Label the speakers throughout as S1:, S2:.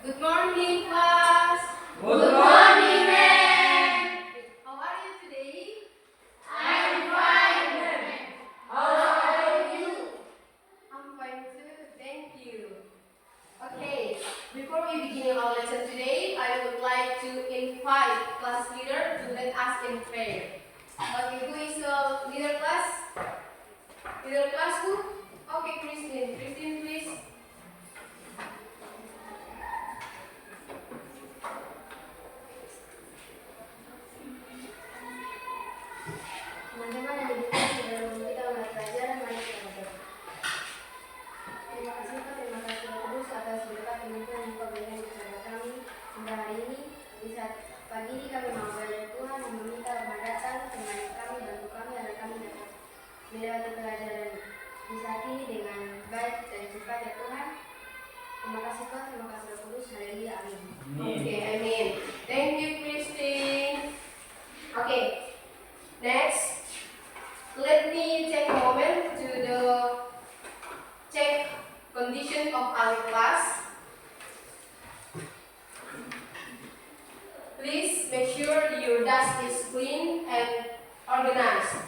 S1: Good morning, class.
S2: Good morning, ma'am.
S1: How are you today?
S2: I'm fine, ma'am. How are you?
S1: I'm fine too, thank you. Okay, before we begin our lesson today, I would like to invite class leader to lead us in prayer. Okay, who is the leader class? Leader class who? Okay, Christine. Christine, please.
S3: Teman-teman yang dididik di dalam kita melihat pelajaran, mari kita berdoa. Terima kasih Pak, terima kasih Roh Kudus atas berkat Tuhan yang Kau berikan kepada kami hingga hari ini. Di saat pagi ini kami mau belajar Tuhan yang meminta Rahmat datang, temani kami, bantu kami agar kami dapat melewati pelajaran di saat ini dengan baik dan cepat ya Tuhan. Terima kasih Tuhan, terima kasih Roh Kudus. Haleluya, amin.
S1: Okay, amen. Thank you, Christine. Okay, next. Let me take a moment to check condition of our class. Please make sure your desk is clean and organized.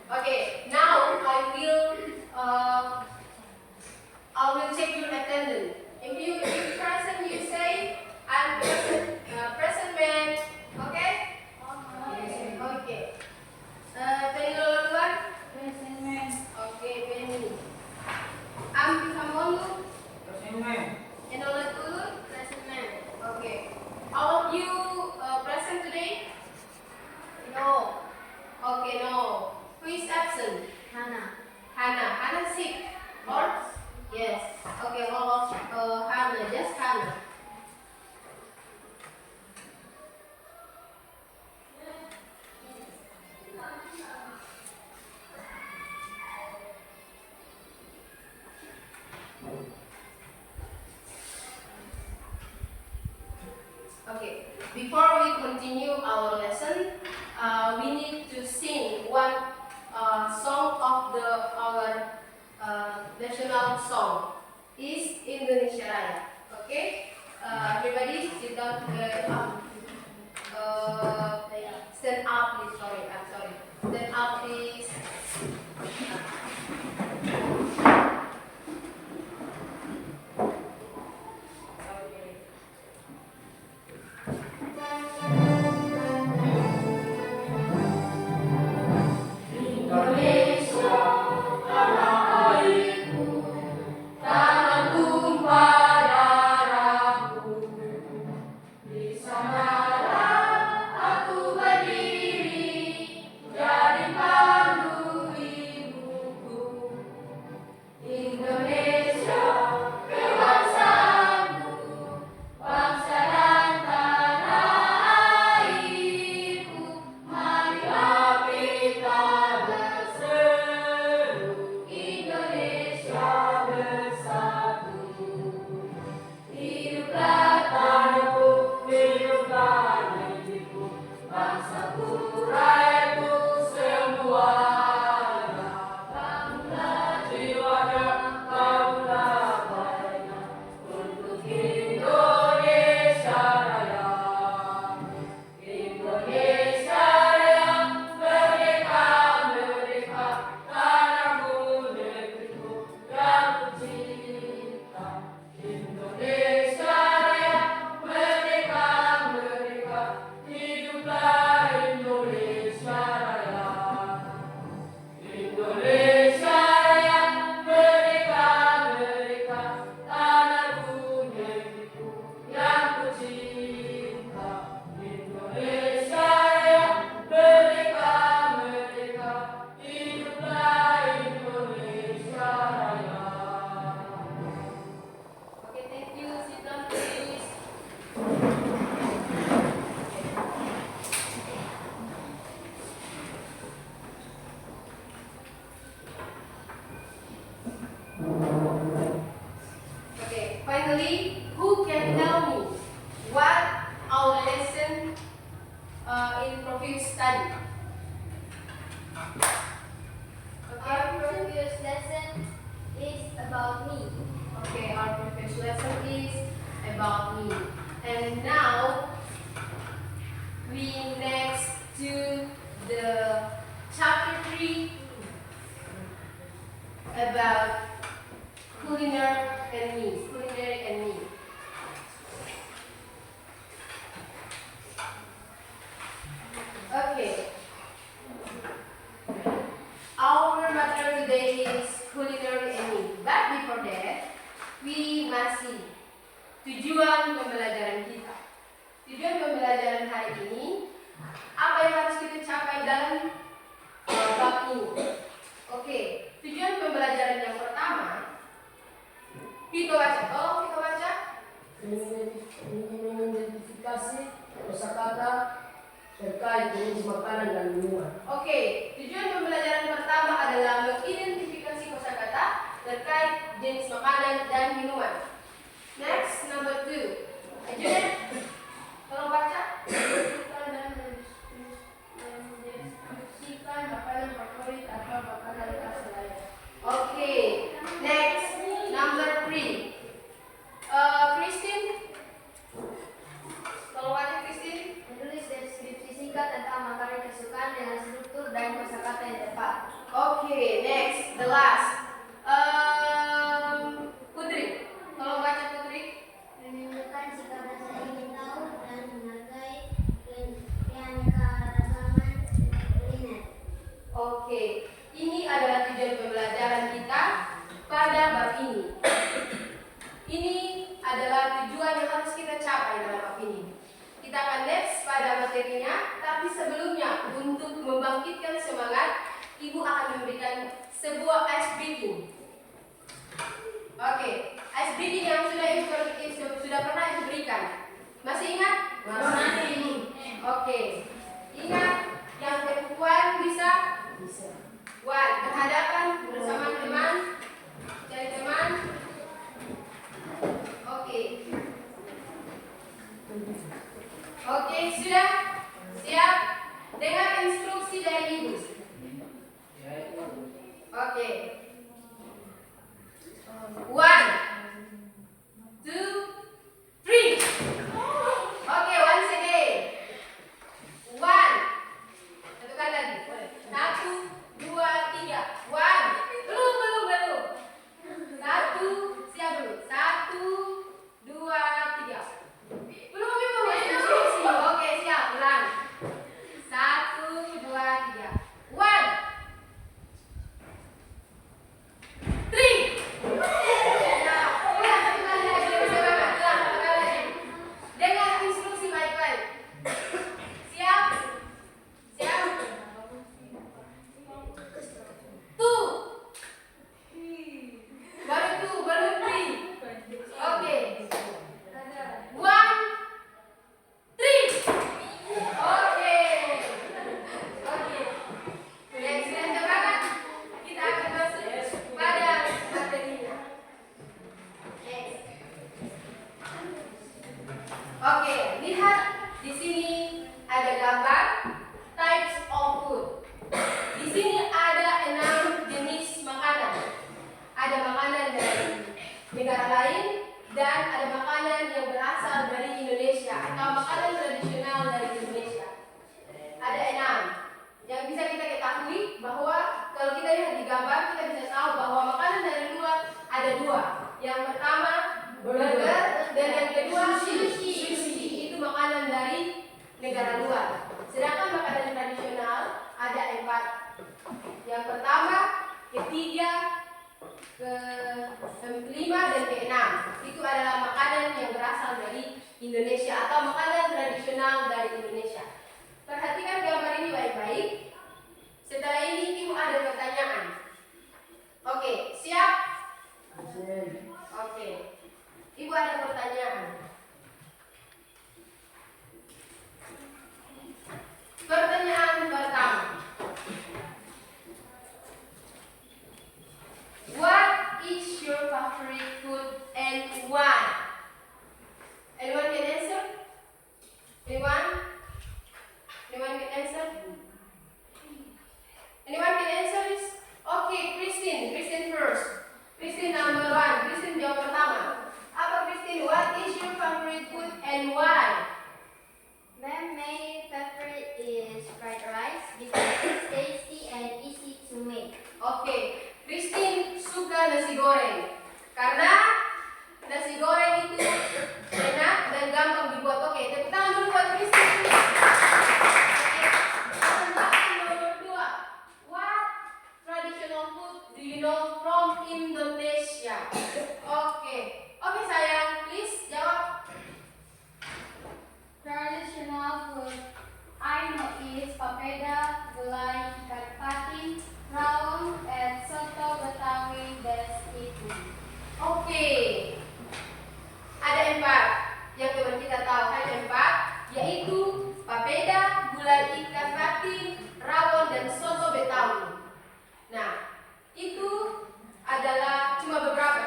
S1: Okay, now I will check your attendance. If you present, you say I'm present, present man. Okay? Okay. Penny Loluan?
S2: Present, ma'am.
S1: Okay, Penny. Ampi Samolu?
S2: Present, ma'am.
S1: Enola Tulun? Present man. Okay. All of you present today? No. Okay, no. Who is absent?
S3: Hana.
S1: Hannah. Hannah sick? Or? Yes. Okay, all of Hannah. Just Hannah. Okay, before we continue our lesson, we need to sing one song of our national song. Is Indonesia Raya. Okay, everybody sit down together. Stand up, please. Sorry, I'm sorry. Stand up, please. Okay.
S2: Indonesia, tanah airku, tanah tumpah darahku. Di sanalah aku berdiri, jadi pandu ibu.
S1: Finally, who can tell me what our lesson in previous study?
S3: Our previous lesson is about me.
S1: Okay, our previous lesson is about me. And now we next to the chapter 3 about culinary and me. Culinary and me. Okay. Our material today is culinary and me. But before that, we masih tujuan pembelajaran kita. Tujuan pembelajaran hari ini, apa yang harus kita capai dalam bab ini? Oke, tujuan pembelajaran yang pertama, kita baca. Tolong kita baca.
S2: Mengidentifikasi kosakata terkait jenis makanan dan minuman.
S1: Oke, tujuan pembelajaran pertama adalah mengidentifikasi kosakata terkait jenis makanan dan minuman. Next, number 2. Ajudan, tolong baca.
S3: Kita dan mendeskripsikan makanan favorit atau makanan khas lain.
S1: Oke, next, number 3. Christine, tolong baca Christine.
S3: Menulis deskripsi singkat tentang makanan kesukaan dengan struktur dan kosakata yang tepat.
S1: Oke, next, the last. Putri, tolong baca Putri.
S3: Menunjukkan sikap rasa ingin tahu dan menghargai keanekaragaman kuliner.
S1: Oke, ini adalah tujuan pembelajaran kita pada bab ini. Ini adalah tujuan yang harus kita capai dalam bab ini. Kita akan next pada materinya, tapi sebelumnya untuk membangkitkan semangat, Ibu akan memberikan sebuah ice breaking. Oke, ice breaking yang sudah pernah Ibu berikan. Masih ingat?
S2: Masih.
S1: Oke, ingat yang kebukuan bisa?
S2: Bisa.
S1: Berhadapan bersama teman, cari teman. Oke. Oke, sudah? Siap? Dengar instruksi dari Ibu. Oke. 1, 2, 3. Oke, once again. 1. Satu kali lagi. 1, 2, 3. 1. Belum. 1, siap dulu. 1, 2, 3. Belum masih instruksi. Oke, siap. Ulang. 1, 2, 3. 1. 3. Dengar instruksi baik-baik. Siap? Siap? 2. Baru 3. Oke. 1, 3. Oke. Next, sudah semangat? Kita akan masuk pada materinya. Next. Oke, lihat di sini ada gambar types of food. Di sini ada 6 jenis makanan. Ada makanan dari negara lain dan ada makanan yang berasal dari Indonesia atau makanan tradisional dari Indonesia. Ada 6. Yang bisa kita ketahui bahwa kalau kita lihat di gambar kita bisa tahu bahwa makanan dari luar ada 2. Yang pertama burger dan yang kedua sushi. Itu makanan dari negara luar. Sedangkan makanan tradisional ada 4. Yang pertama, ketiga, kelima dan keenam. Itu adalah makanan yang berasal dari Indonesia atau makanan tradisional dari Indonesia. Perhatikan gambar ini baik-baik. Setelah ini Ibu ada pertanyaan. Oke, siap? Oke. Ibu ada pertanyaan. Pertanyaan pertama. What is your favorite food and why? Anyone can answer? Anyone? Anyone can answer? Anyone can answer this? Okay, Christine. Christine first. Christine number 1. Christine jawab pertama. Apa Christine? What is your favorite food and why?
S3: My favorite is fried rice because it's tasty and easy to make.
S1: Oke, Christine suka nasi goreng karena nasi goreng itu enak dan gampang dibuat. Oke, tepuk tangan dulu buat Christine. Oke, pertanyaan nomor 2. What traditional food do you know from Indonesia? Oke, sayang, please jawab.
S3: Traditional food I know is papeda, gulai, ikan patin, rawon, and soto Betawi das itu.
S1: Oke, ada 4 yang teman kita tahu, hanya 4, yaitu papeda, gulai ikan patin, rawon, dan soto Betawi. Nah, itu adalah cuma 4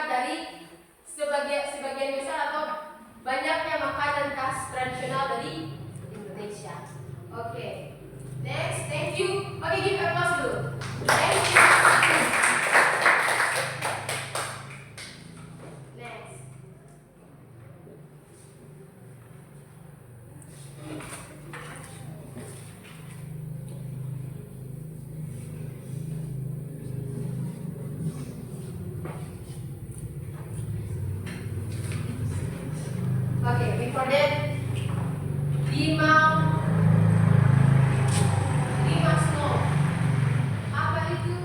S1: dari sebagian besar atau banyaknya makanan khas tradisional dari Indonesia. Oke, next, thank you. Oke, give applause dulu. Thank you. Next. Okay, before that, Bima Snow. Apa itu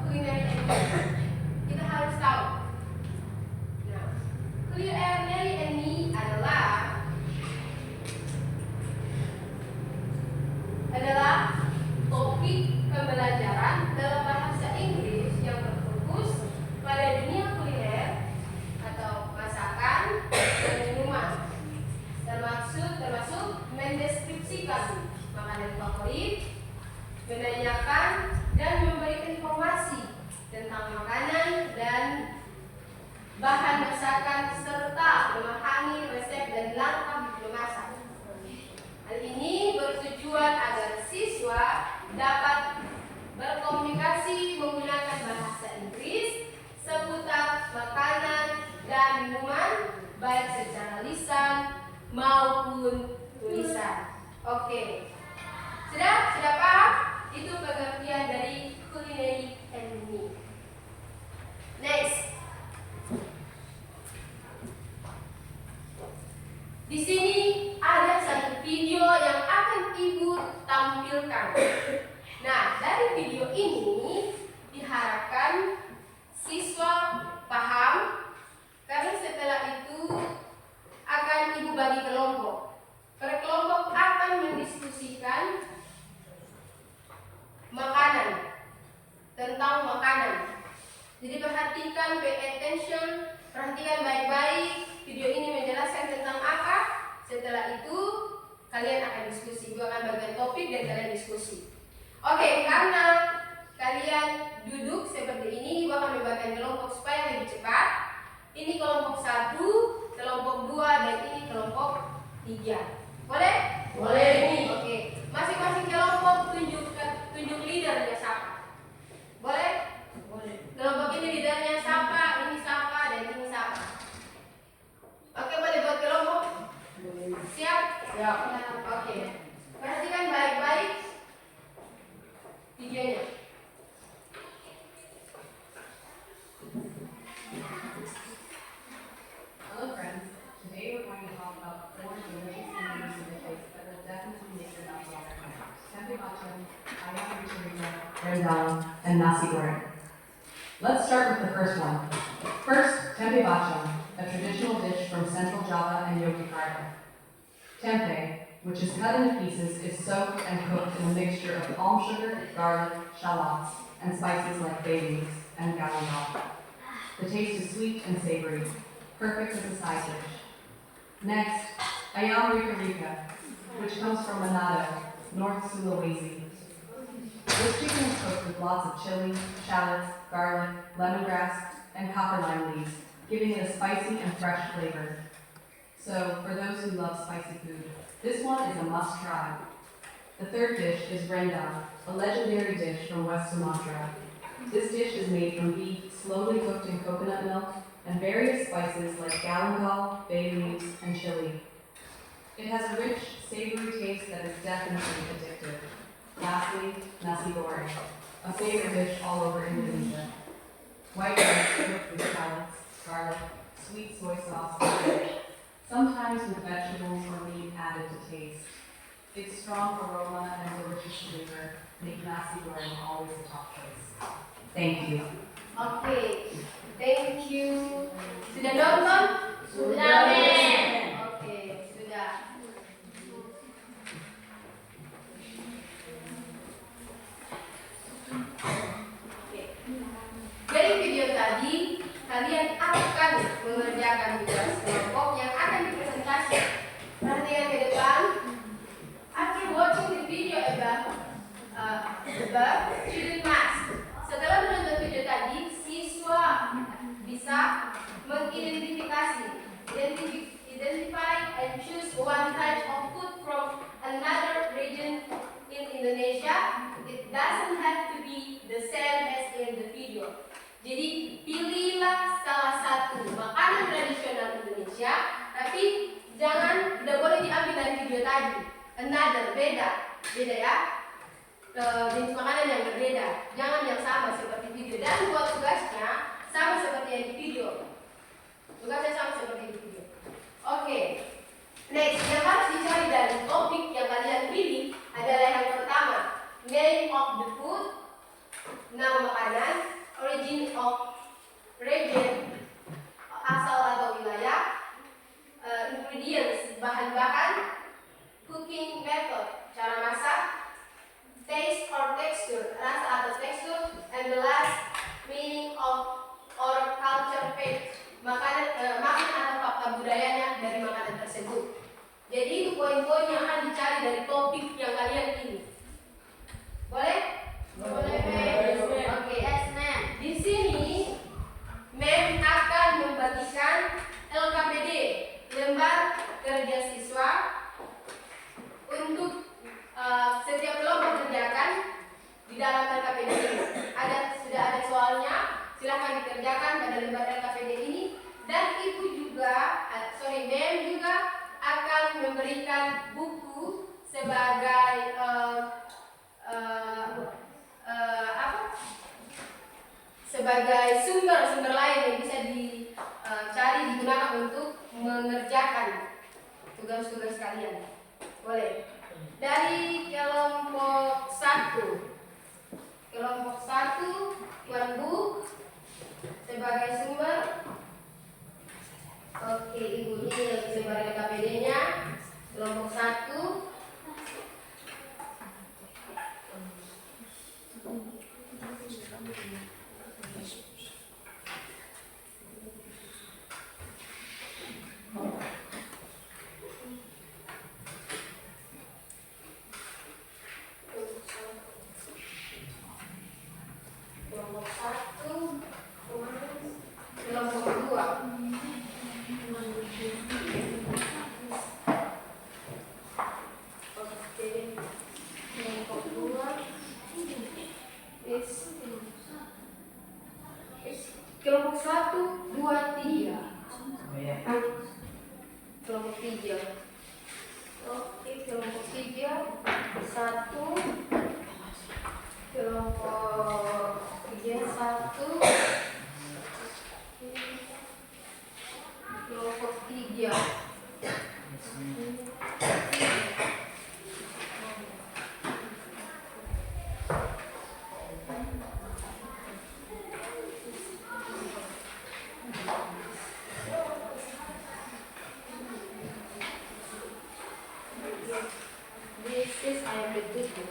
S1: culinary enemy? Kita harus tahu. Nah, culinary enemy adalah topik pembelajaran dalam bahasa Inggris yang berfokus pada dunia kuliner atau masakan dan minuman, termasuk mendeskripsikan makanan favorit, menanyakan dan memberikan informasi tentang makanan dan bahan masakan serta memahami resep dan langkah memasak. Hal ini bertujuan agar siswa dapat berkomunikasi menggunakan bahasa Inggris seputar makanan dan minuman baik secara lisan maupun tulisan. Oke. Sudah paham? Itu pengertian dari culinary enemy. Next. Di sini ada satu video yang akan Ibu tampilkan. Nah, dari video ini diharapkan siswa paham, karena setelah itu akan Ibu bagi kelompok. Per kelompok akan mendiskusikan tentang makanan. Jadi perhatikan, pay attention, perhatikan baik-baik. Video ini menjelaskan tentang apa. Setelah itu kalian akan diskusi. Gue akan bagikan topik dan kalian diskusi. Oke, karena kalian duduk seperti ini, gue akan membagikan kelompok supaya lebih cepat. Ini kelompok 1, kelompok 2, dan ini kelompok 3. Boleh?
S2: Boleh.
S1: Oke. Masing-masing kelompok tunjuk leadernya siapa. Boleh?
S2: Boleh.
S1: Kelompok ini leadernya siapa, ini siapa, dan ini siapa. Oke, boleh buat kelompok?
S2: Boleh.
S1: Siap?
S2: Siap.
S1: Oke. Perhatikan baik-baik videonya.
S4: Hello friends, today we're going to talk about 4 delicious ingredients in the place that will definitely make your mouth water. Tempe bacem, ayam rica, rendang, and nasi goreng. Let's start with the first one. First, tempe bacem, a traditional dish from central Java and Yogyakarta. Tempe, which is cut into pieces, is soaked and cooked in a mixture of palm sugar, garlic, shallots, and spices like bay leaves and galangal. The taste is sweet and savory, perfect as a side dish. Next, ayam rica, which comes from Manado, North Sulawesi. This chicken is cooked with lots of chili, shallots, garlic, lemongrass, and copper lime leaves, giving it a spicy and fresh flavor. So, for those who love spicy food, this one is a must try. The third dish is rendang, a legendary dish from West Sumatra. This dish is made from beef slowly cooked in coconut milk and various spices like galangal, bay leaves, and chili. It has a rich, savory taste that is definitely addictive. Lastly, nasi goreng, a favorite dish all over Indonesia. White rice cooked with shallots, garlic, sweet soy sauce, and fish, sometimes with vegetables or meat added to taste. Its strong aroma and delicious flavor make nasi goreng always a top choice. Thank you.
S1: Oke, thank you. Sudah nonton?
S2: Sudah, Men.
S1: Oke, sudah. Oke. Dari video tadi, kalian akan mengerjakan tugas kelompok yang akan dipresentasikan. Perhatikan ke depan. After watching the video about student math, setelah menonton video tadi, siswa bisa mengidentifikasi, identify and choose one type of food from another region in Indonesia. It doesn't have to be the same as in the video. Jadi pilihlah salah satu makanan tradisional Indonesia, tapi tidak boleh diambil dari video tadi. Another, beda ya. Jenis makanan yang berbeda, jangan yang sama seperti video. Dan buat tugasnya sama seperti yang di video. Tugasnya sama seperti di video. Oke. Next, yang harus dicari dari topik yang kalian pilih adalah yang pertama, name of the food, nama makanan, origin of region, asal atau wilayah, ingredients, bahan-bahan, cooking method, cara masak, taste or texture, rasa atau tekstur, and the last, meaning of or culture fact, makanan atau fakta budayanya dari makanan tersebut. Jadi itu poin-poin yang akan dicari dari topik yang kalian pilih. Boleh? Boleh, Mem. Oke, yes, Mem. Di sini Mem akan membagikan LKPD, lembar kerja siswa, untuk setiap kelompok kerjakan di dalam LKPD ini. Sudah ada soalnya, silahkan dikerjakan pada lembar LKPD ini. Dan Mem juga akan memberikan buku sebagai sebagai sumber lain yang bisa dicari digunakan untuk mengerjakan tugas-tugas kalian. Boleh. Dari kelompok 1. Kelompok 1, Tuan Bu sebagai sumber. Oke, Ibu ini sebagai KPD-nya. Kelompok 1. Kelompok 1, kelompok 2. Oke, kelompok 2 kelompok 1, 2, 3. Kelompok 3. Oke, kelompok 3, 1. Kelompok 3, 1. Kelompok 3. This is ayam betutu.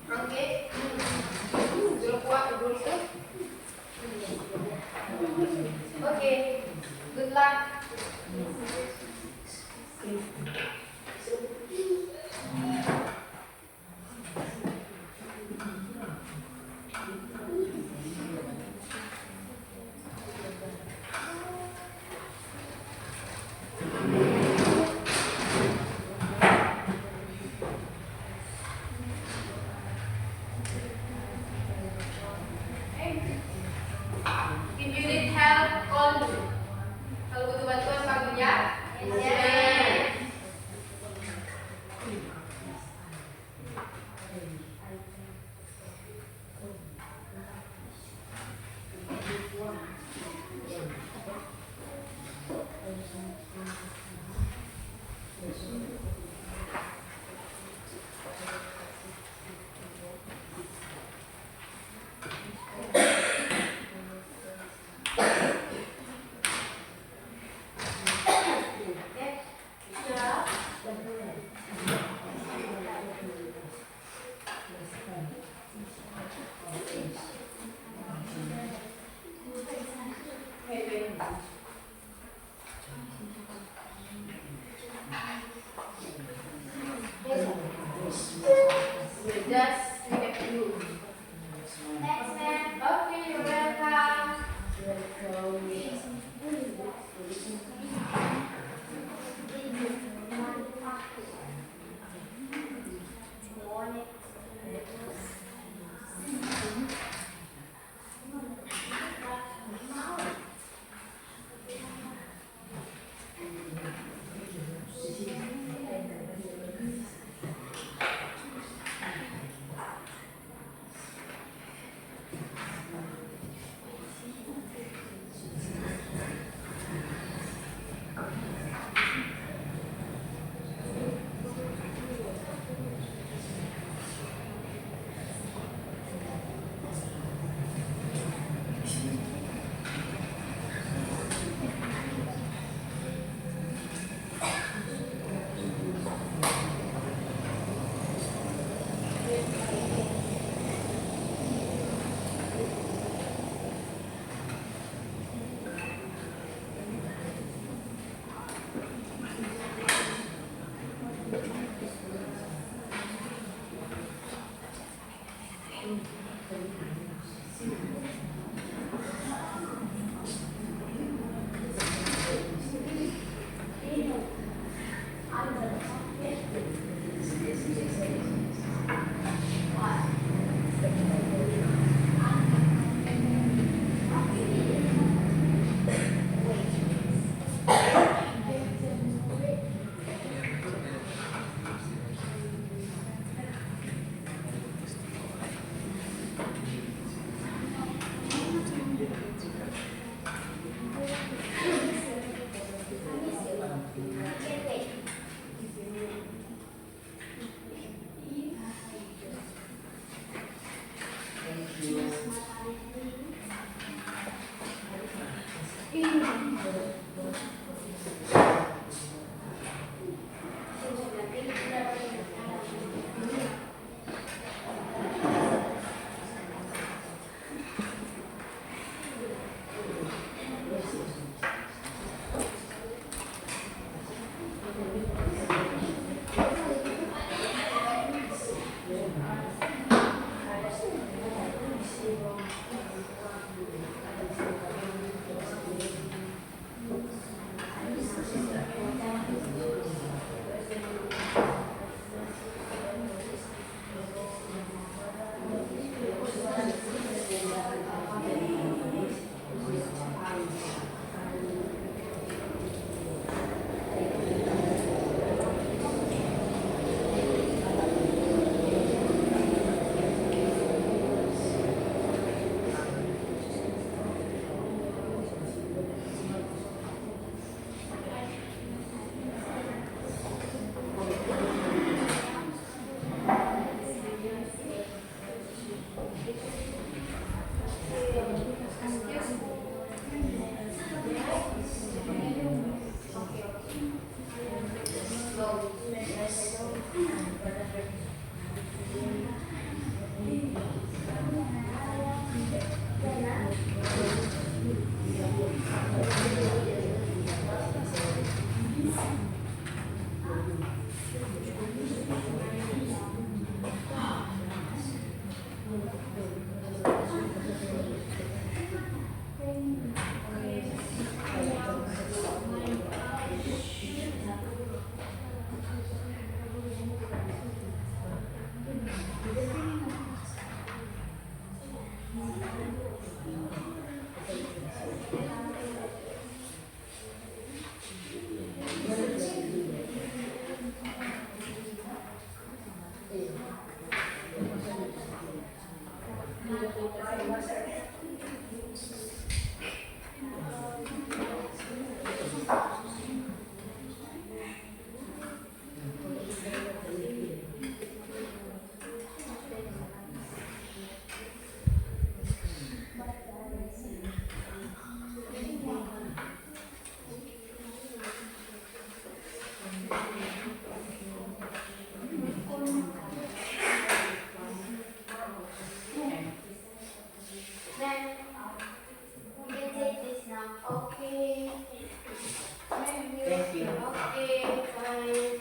S1: Oke. Belum kuat belum itu? Oke. Good luck. If you need help, call me. Kalau butuh bantuan panggil ya. Yes. Just look at you.
S3: Thanks, ma'am.
S1: Okay, you're welcome.
S3: Then we can take this now. Okay.
S2: Thank you.
S3: Okay, fine.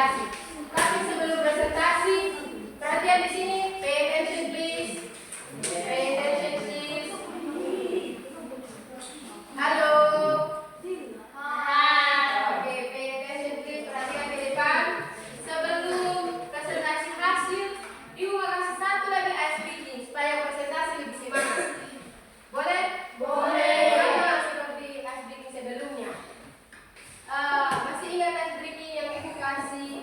S1: presentasi. Tapi sebelum presentasi, perhatian di sini. Pay attention please. Pay attention please. Halo. Oke, pay attention please. Perhatikan ke depan. Sebelum presentasi hasil, Ibu mau kasih satu lagi ice breaking supaya presentasi lebih semangat. Boleh? Boleh. Sama seperti ice breaking sebelumnya. Masih ingat ice breaking yang Ibu kasih?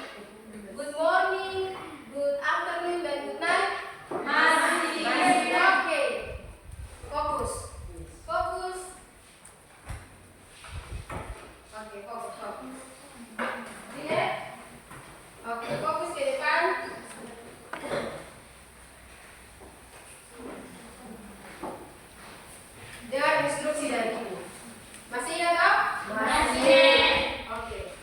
S1: Good morning, good afternoon, dan good night? Masih. Oke. Fokus. Fokus. Oke, fokus. Lihat. Oke, fokus ke depan. Dengar instruksi dari Ibu. Masih ingat toh? Masih. Oke.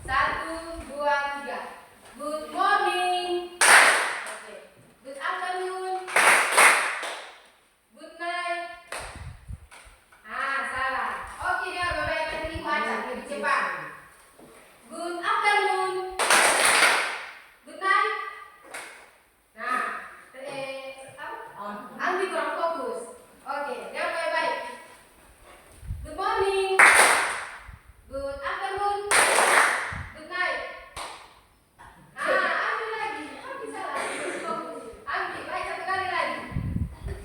S1: 1, 2, 3. Good morning. Oke. Good afternoon. Good night. Salah. Oke, dengar Bapak yang tadi Ibu acak lebih cepat. Good afternoon. Good night. Ambil kurang fokus. Oke, dengar baik-baik. Good morning. Good afternoon. Good night. Ambil lagi. Ambil salah. Fokus. Ambil. Baik, satu kali lagi.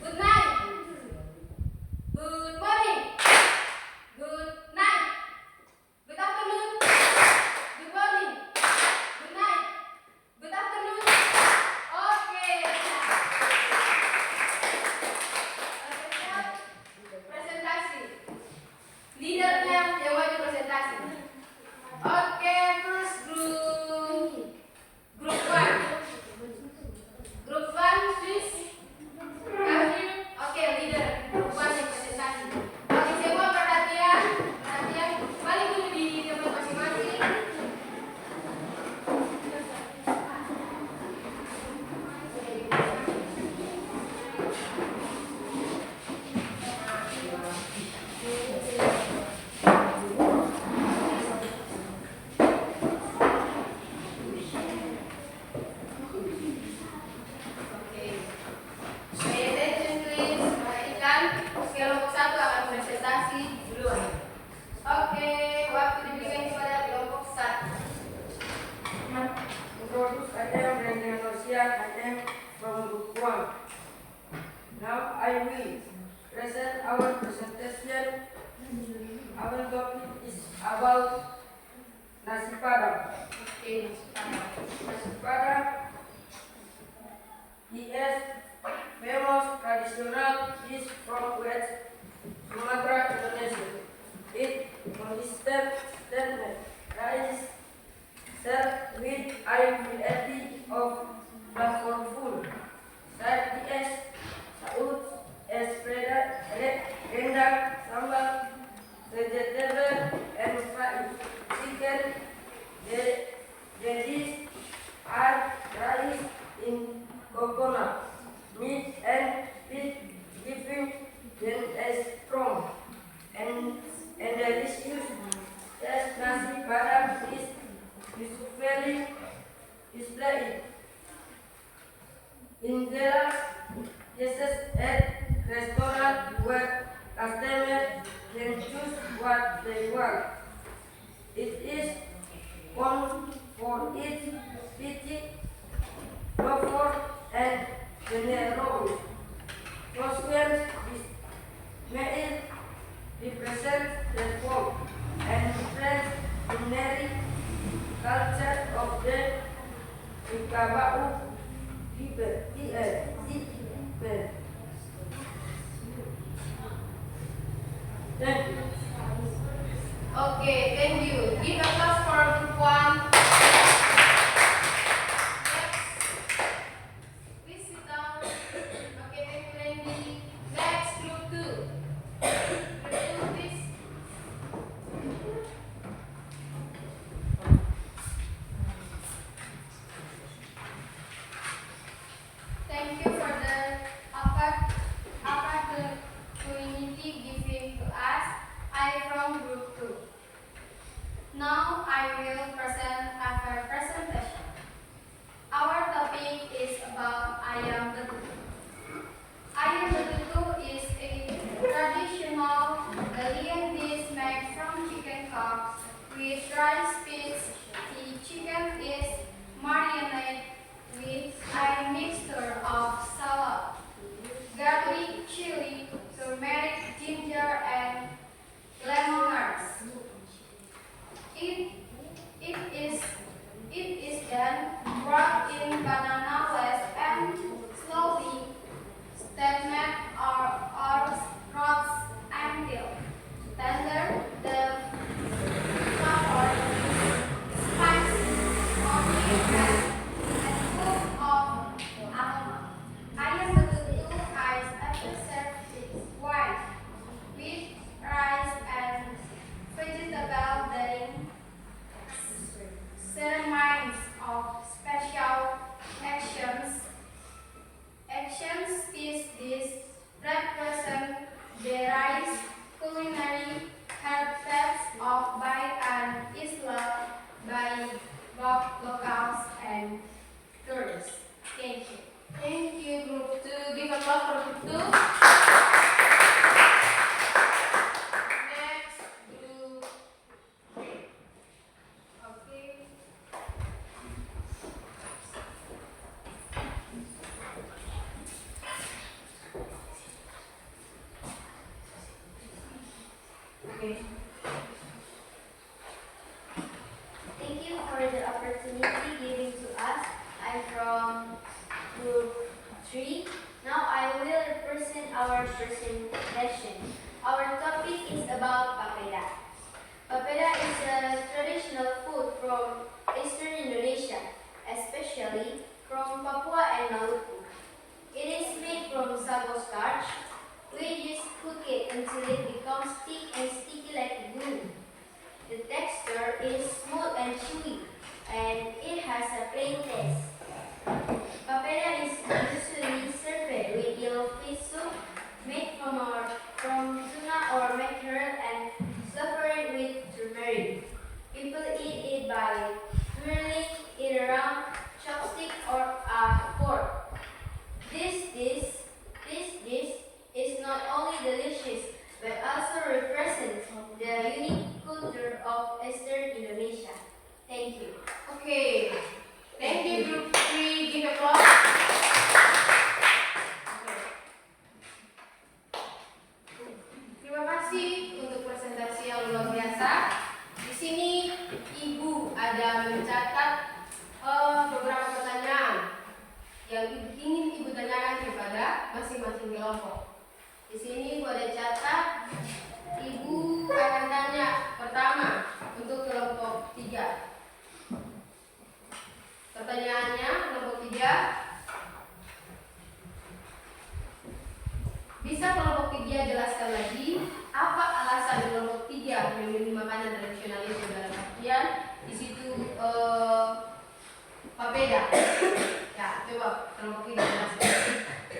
S1: Good night. Good morning. Good night. Good afternoon. Good morning. Good night. Good afternoon. Oke. Presentasi. Leadernya yang wajib presentasi. Oke, first group 1. Group 1, please. Come here. Oke, leader group 1 yang presentasi. Oke, semua perhatian. Balik dulu di tempat masing-masing. Oke. Pay attention please. Perhatikan. Kelompok 1 akan presentasi duluan. Oke, waktu diberikan kepada kelompok 1.
S2: Introduce I am Brandon Garcia. I am from Group 1. Now I will present our presentation. Our topic is about nasi padang.
S1: Oke,
S2: Nasi padang is famous traditional dish from West Sumatra, Indonesia. It consistent rice served with a variety of flavorful side dishes such as rendang, sambal, vegetable, and fried chicken. The dish are raised in coconut, meat, and fish, giving them a strong and delicious taste. Nasi padang is usually displayed in glass cases at restaurants where customers can choose what they want. It is known for its pitchy flavor and generous portions. This meal represents the folk and different culinary culture of the Ikabau people. Thank you.
S1: Oke, thank you. Give applause for group 1. Please sit down. Oke, thank you, Randy. Next, group 2. Group 2, please. Thank you for the opportunity given to us. I from group 2.
S3: the opportunity given to us. I'm from Group 3. Now I will represent our presentation. Our topic is about papeda. Papeda is a traditional food from Eastern Indonesia, especially from Papua and Maluku. It is made from sago starch. We just cook it until it becomes thick and sticky like glue. The texture is smooth and chewy, and it has a plain taste. Papeda is usually served with yellow fish soup made from tuna or mackerel and flavored with turmeric. People eat it by twirling it around chopstick or a fork. This dish is not only delicious but also represents the unique culture of Eastern Indonesia. Thank you.
S1: Okay, thank you Group 3. Give applause. Terima kasih untuk presentasi yang luar biasa. Di sini Ibu ada mencatat beberapa pertanyaan yang ingin Ibu tanyakan kepada masing-masing kelompok. Di sini Ibu ada catat. Ibu akan tanya pertama untuk kelompok 3. Pertanyaannya kelompok 3. Bisa kelompok 3 jelaskan lagi apa alasan kelompok 3 memilih makanan tradisional itu dalam artian di situ papeda. Ya, coba kelompok 3 jelaskan.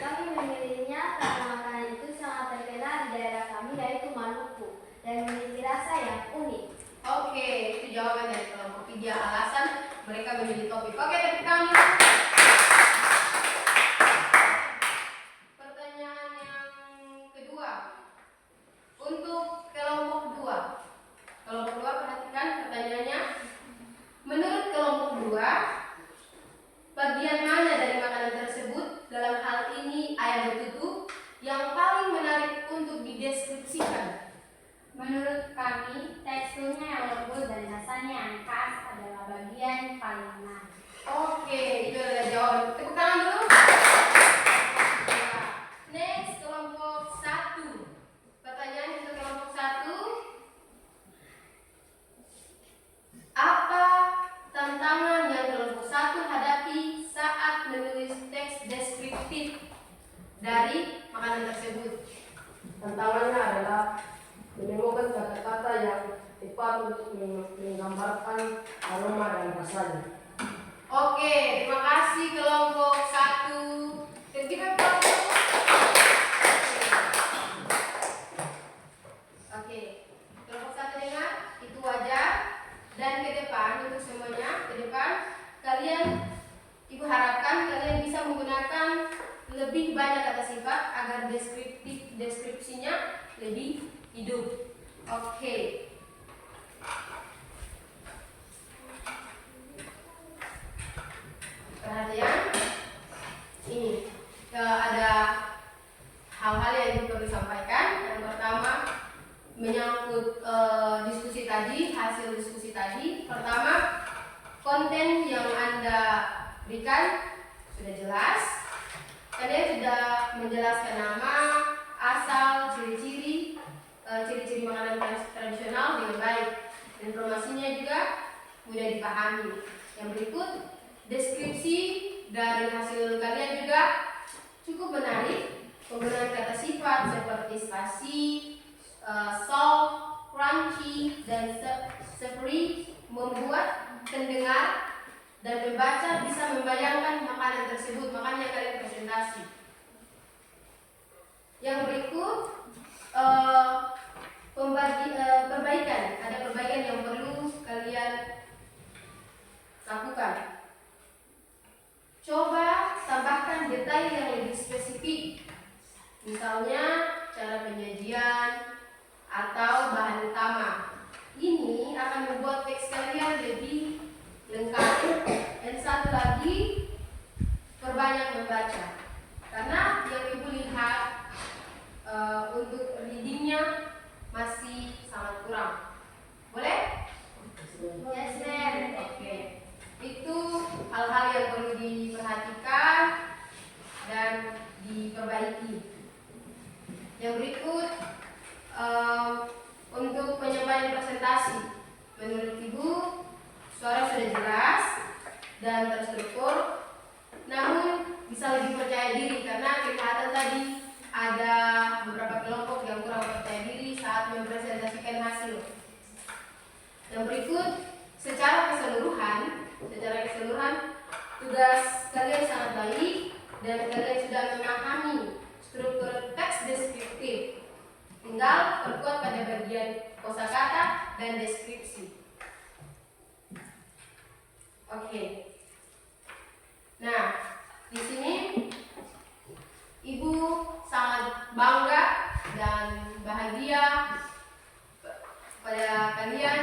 S3: Kami memilihnya karena makanan itu sangat terkenal di daerah kami yaitu Maluku dan memiliki rasa yang unik.
S1: Oke, itu jawaban dari kelompok 3 alasan mereka memilih topik. Oke, tepuk tangan. Pertanyaan yang kedua. Untuk kelompok 2. Kelompok 2 perhatikan pertanyaannya. Menurut kelompok 2, bagian mana dari makanan tersebut, dalam hal ini ayam betutu, yang paling menarik untuk dideskripsikan?
S5: Menurut kami, teksturnya yang lembut dan rasanya yang khas adalah bagian paling menarik.
S1: Oke, itu adalah jawaban. Tepuk tangan dulu. Next, kelompok 1. Pertanyaan untuk kelompok 1. Apa tantangan yang kelompok 1 hadapi saat menulis teks deskriptif dari makanan tersebut?
S2: Tantangannya adalah menemukan kata-kata yang tepat untuk menggambarkan aroma dan rasanya.
S1: Oke, terima kasih kelompok 1. Dan kita Oke, kelompok 1 dengar, itu wajar. Dan ke depan untuk semuanya, ke depan kalian, Ibu harapkan kalian bisa menggunakan lebih banyak kata sifat agar deskripsinya lebih hidup. Oke. Perhatian. Ini ada hal-hal yang Ibu perlu sampaikan. Yang pertama menyangkut diskusi tadi, hasil diskusi tadi. Pertama, konten yang Anda berikan sudah jelas. Kalian sudah menjelaskan nama, asal, ciri-ciri makanan tradisional dengan baik. Informasinya juga mudah dipahami. Yang berikut, deskripsi dari hasil kalian juga cukup menarik. Penggunaan kata sifat seperti spasi, soft, crunchy, dan savory membuat pendengar dan pembaca bisa membayangkan makanan tersebut, makanya kalian presentasi. Yang berikut perbaikan, ada perbaikan yang perlu kalian lakukan. Coba tambahkan detail yang lebih spesifik, misalnya cara penyajian atau bahan utama. Ini akan membuat teks kalian lebih lengkap. Dan satu lagi, perbanyak membaca, karena yang Ibu lihat untuk readingnya masih sangat kurang. Boleh?
S3: Yes, ma'am.
S1: Oke. hal-hal yang perlu diperhatikan dan diperbaiki. Yang berikut untuk penyampaian presentasi. Menurut Ibu, suara sudah jelas dan terstruktur, namun bisa lebih percaya diri karena kelihatan tadi ada beberapa kelompok yang kurang percaya diri saat mempresentasikan hasil. Yang berikut, secara keseluruhan, tugas kalian sangat baik dan kalian sudah memahami struktur teks deskriptif. Tinggal perkuat pada bagian kosakata dan deskripsi. Oke. Nah, di sini Ibu sangat bangga dan bahagia pada kalian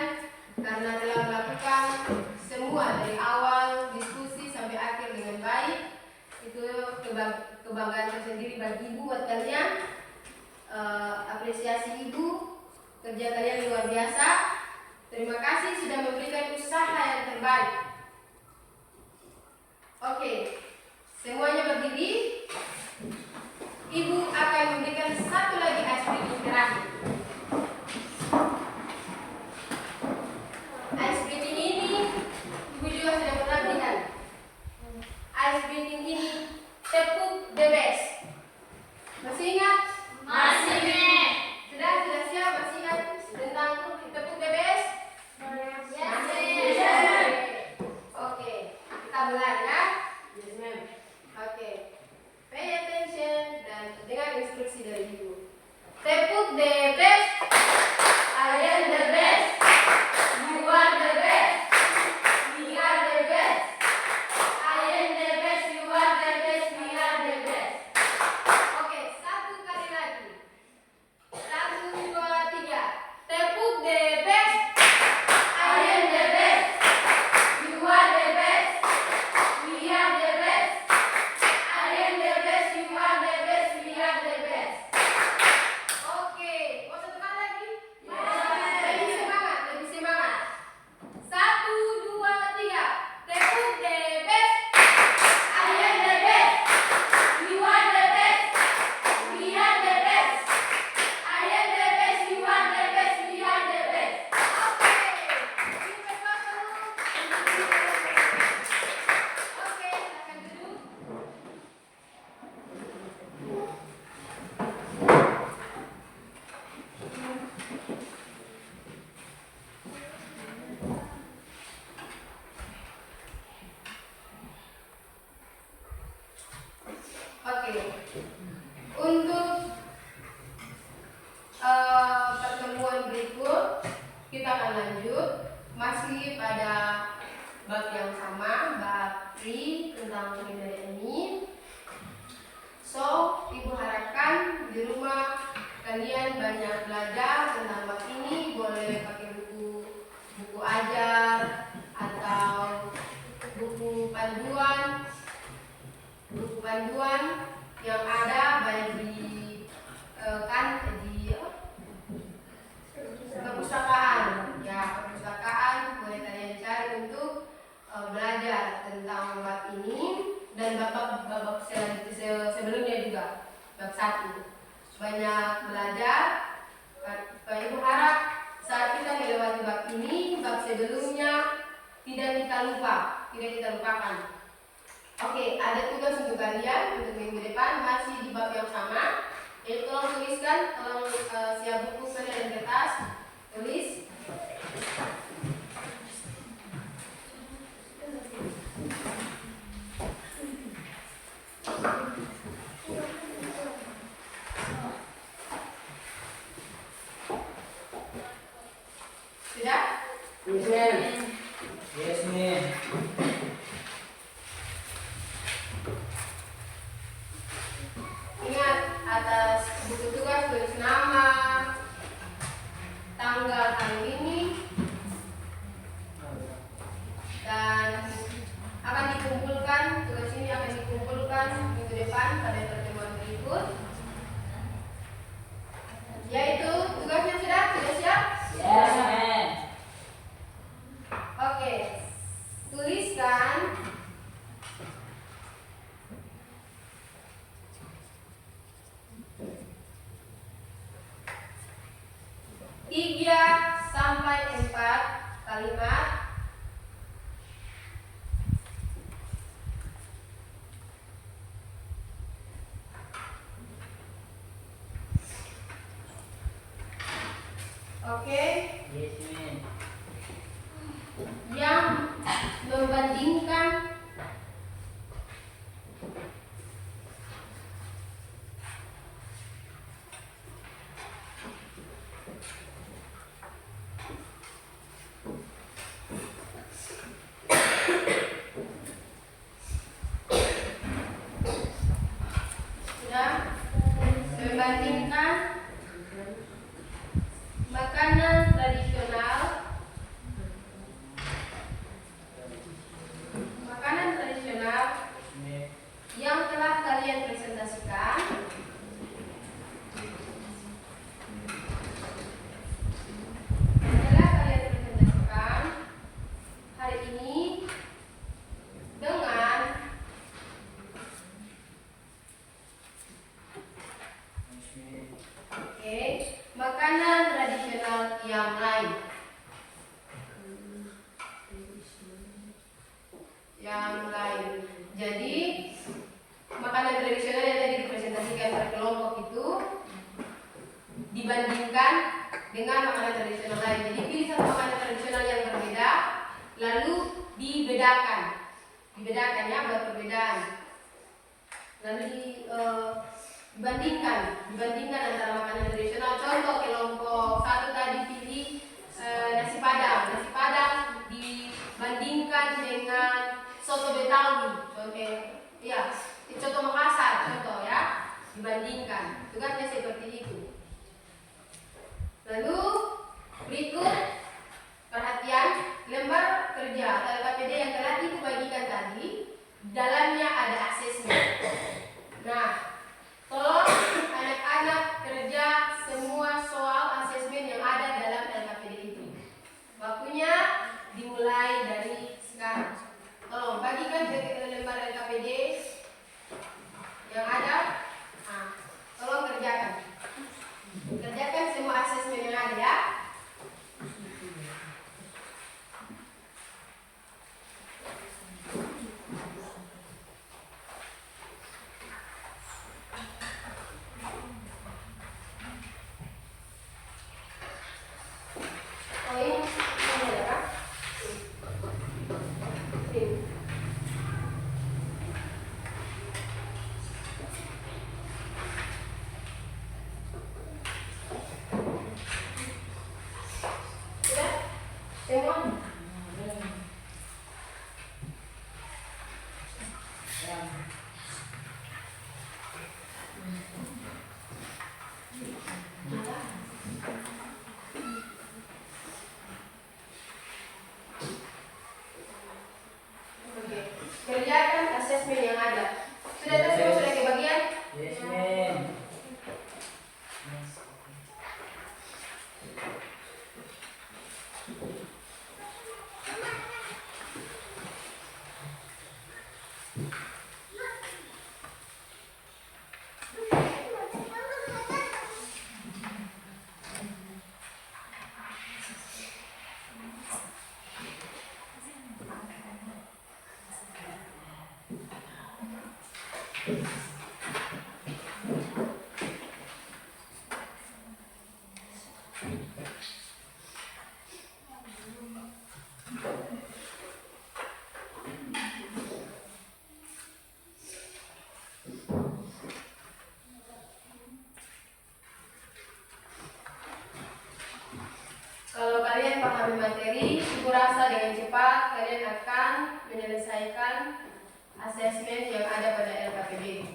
S1: karena telah melakukan semua dari awal diskusi sampai akhir dengan baik. Itu kebanggaan tersendiri bagi Ibu buat kalian. Apresiasi Ibu, kerja kalian luar biasa. Terima kasih sudah memberikan usaha yang terbaik. Oke, semuanya berdiri. Ibu akan memberikan satu lagi ice breaking terakhir. Ice breaking ini Ibu juga sudah pernah lihat. Ice breaking ini tepuk the best. Masih ingat?
S5: Masih ingat.
S1: Sudah siap? Masih ingat tentang tepuk the best?
S5: Masih.
S1: Oke, kita mulai ya. Yes, ma'am. Oke. Pay attention dan dengar instruksi dari Ibu. Tepuk the best. I am the best. You are the best. We are the best. I am the best. You are the best. We are the best. Oke, satu kali lagi. 1, 2, 3. Tepuk the best. I am the best. You are the best. We are the best. I am the best. You are the best. We are the best. Oke, mau satu kali lagi? Lebih semangat, lebih semangat. 1, 2, 3. Tepuk the best. I am the best. You are the best. We are the best. I am the best. You are the best. We are the best. Oke, kita pasang. Oke, silakan duduk. Oke, untuk pertemuan berikut kita akan lanjut masih pada bab yang sama, bab 3 tentang pengendalian ini. So, Ibu harapkan di rumah kalian banyak belajar tentang bab ini. Boleh pakai buku ajar atau buku panduan yang ada baik di perpustakaan. Ya, perpustakaan boleh kalian cari untuk belajar tentang bab ini dan bab sebelumnya juga, bab 1. Banyak belajar. Ibu harap saat kita melewati bab ini, bab sebelumnya tidak kita lupakan. Oke, ada tugas untuk kalian untuk minggu depan masih di bab yang sama. Jadi tolong tuliskan, tolong siap buku, pena dan kertas, tulis. Sudah?
S2: Yes, ma'am.
S6: Yes, ma'am.
S1: Ingat, atas buku tugas tulis nama, tanggal hari ini, dan akan dikumpulkan, tugas ini akan dikumpulkan minggu depan pada pertemuan berikut. Yaitu tugasnya sudah siap?
S6: Yes, ma'am.
S1: Oke, tuliskan 3 sampai 4 kalimat. Oke,
S6: Yes, ma'am.
S1: yang membandingkan sudah membandingkan makanan tradisional
S6: Ma'am.
S1: yang telah kalian presentasikan hari ini dengan
S6: Yes, ma'am.
S1: oke, makanan tradisional yang lain. Jadi makanan tradisional yang tadi dipresentasikan per kelompok itu dibandingkan dengan makanan tradisional lain. Jadi pilih satu makanan tradisional yang berbeda, lalu dibedakan ya, buat perbedaan. Lalu dibandingkan antara makanan tradisional. Contoh kelompok 1 tadi pilih nasi padang. Nasi padang dibandingkan dengan soto Betawi. Contoh ya, soto Makassar contoh ya, dibandingkan. Tugasnya seperti itu. Lalu berikut perhatian lembar kerja atau LKPD yang telah ibu bagikan tadi, dalamnya ada asesmen. Nah, tolong anak-anak kerja semua soal asesmen yang ada dalam LKPD itu. Waktunya dimulai dari sekarang. Tolong bagikan lembar LKPD yang ada. Nah, tolong kerjakan. Kerjakan semua asesmen yang ada ya. Oh ini ada Kak? Ini. Sudah? Semua? Oke. Kerjakan asesmen yang ada. Sudah semua sudah kebagian?
S6: Yes, ma'am.
S1: Kalau kalian pahami materi, aku rasa dengan cepat kalian akan menyelesaikan asesmen yang ada pada LKPD.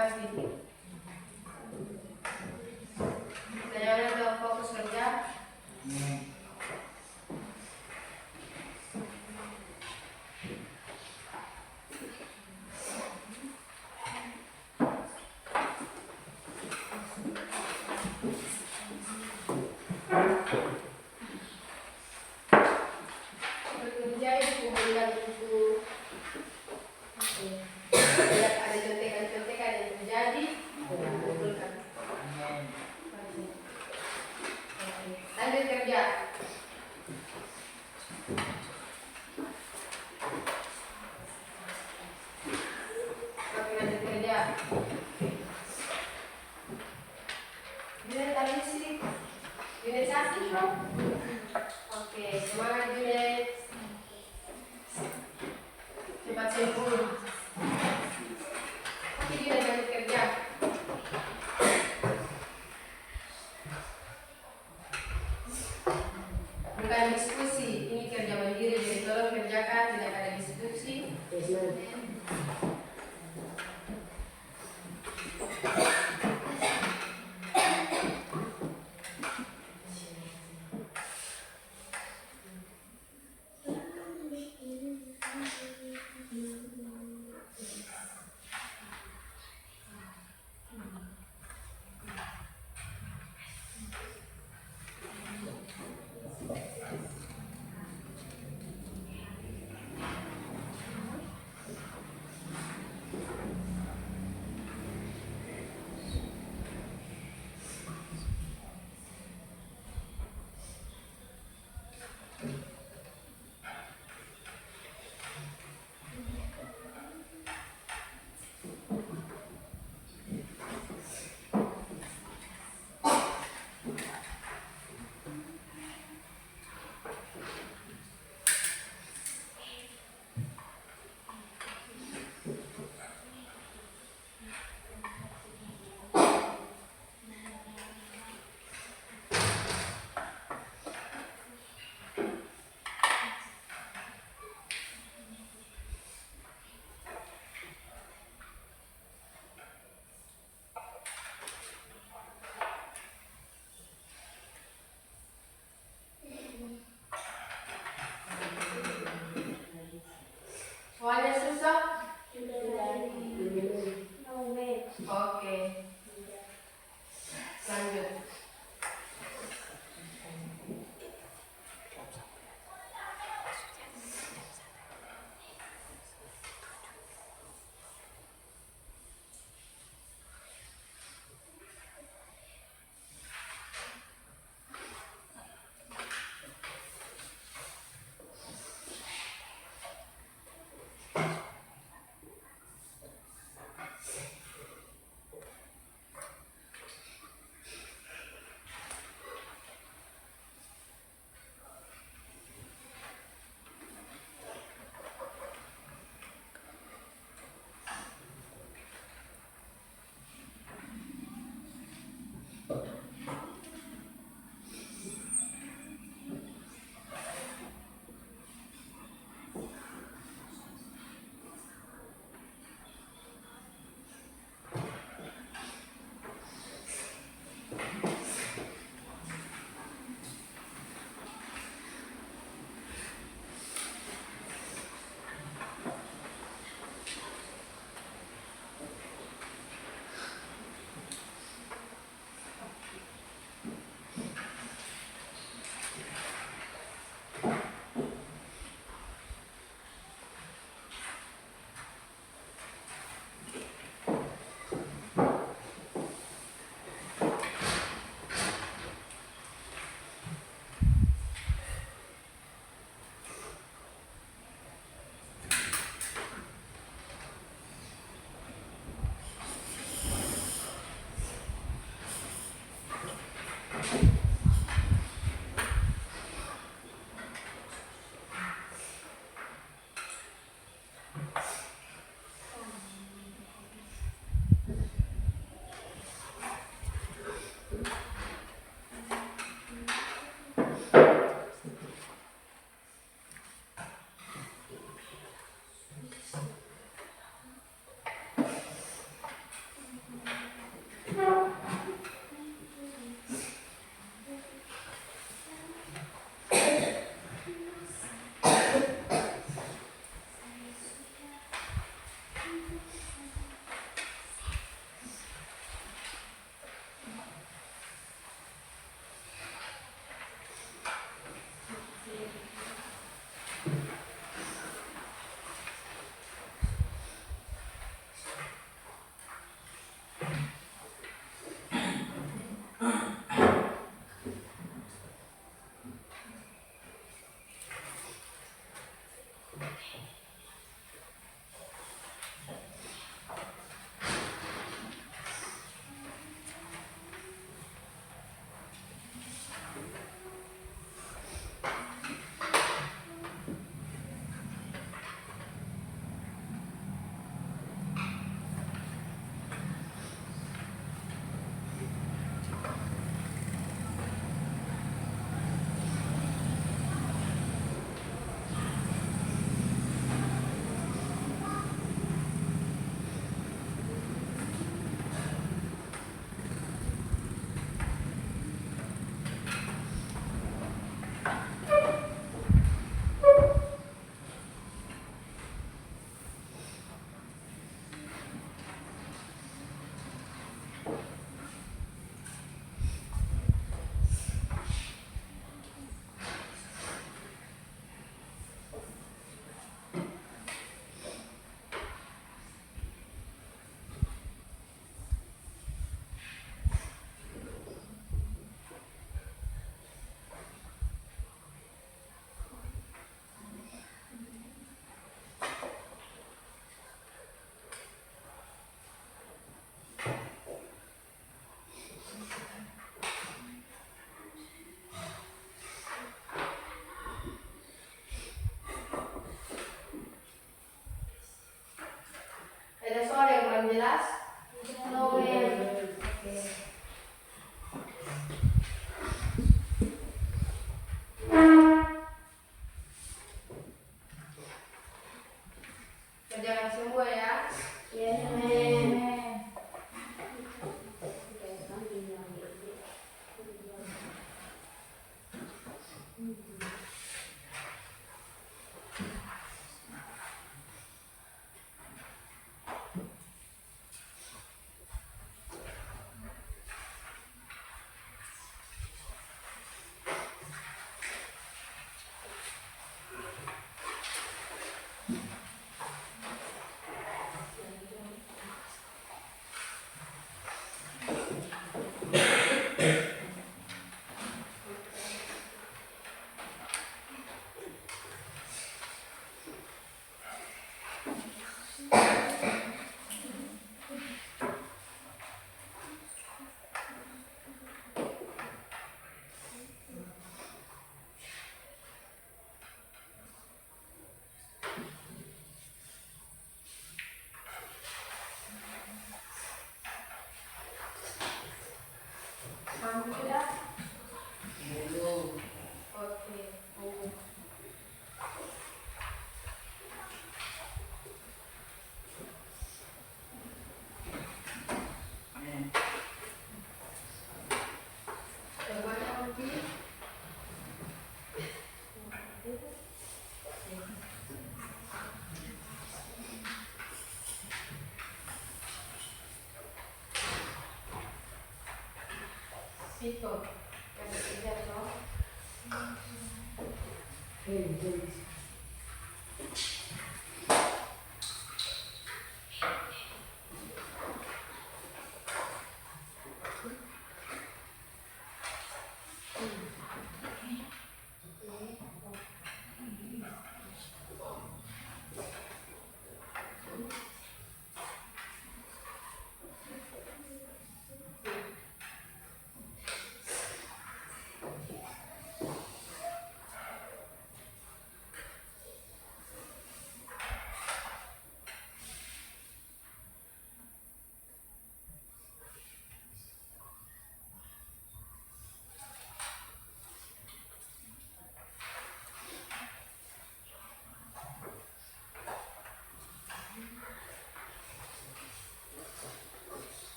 S1: Alfi. Saya udah fokus kerja.
S6: Amin.
S1: Bekerja itu bukan untuk lihat ada contekan-contekan yang terjadi, kumpulkan.
S6: Amin.
S1: Lanjut kerja. Oke, lanjut kerja. Unit tadi sih, unit 1 bro. Oke, semangat unit. Cepat sembuh. Oke, unit lanjut kerja. Bukan diskusi, ini kerja mandiri, jadi tolong kerjakan, tidak ada diskusi. jelas?
S3: No, ma'am.
S1: Oke. Kerjakan semua ya.
S3: Yes, ma'am.
S1: Mampu sudah?
S6: Belum.
S1: Oke. Lanjut. Jawabannya nanti. Situ. Yang ketiga toh.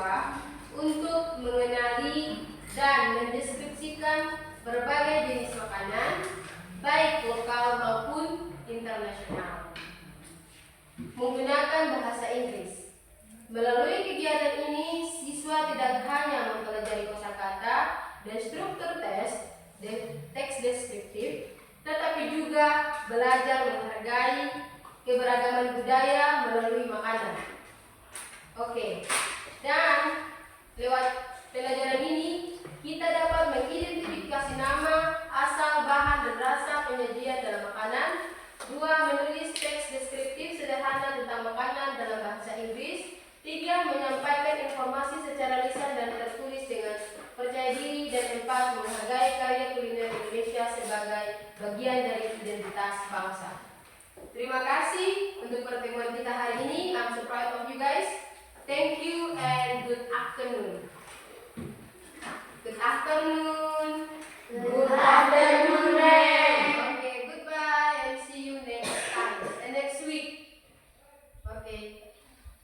S1: siswa untuk mengenali dan mendeskripsikan berbagai jenis makanan, baik lokal maupun internasional, menggunakan bahasa Inggris. Melalui kegiatan ini, siswa tidak hanya mempelajari kosakata dan struktur teks deskriptif, tetapi juga belajar menghargai keberagaman budaya melalui makanan. Oke, dan lewat pelajaran ini kita dapat mengidentifikasi nama, asal, bahan, dan rasa penyajian dalam makanan. 2. Menulis teks deskriptif sederhana tentang makanan dalam bahasa Inggris. 3. Menyampaikan informasi secara lisan dan tertulis dengan percaya diri. Dan 4. Menghargai karya kuliner Indonesia sebagai bagian dari identitas bangsa. Terima kasih untuk pertemuan kita hari ini. I'm so proud of you guys. Thank you and good afternoon.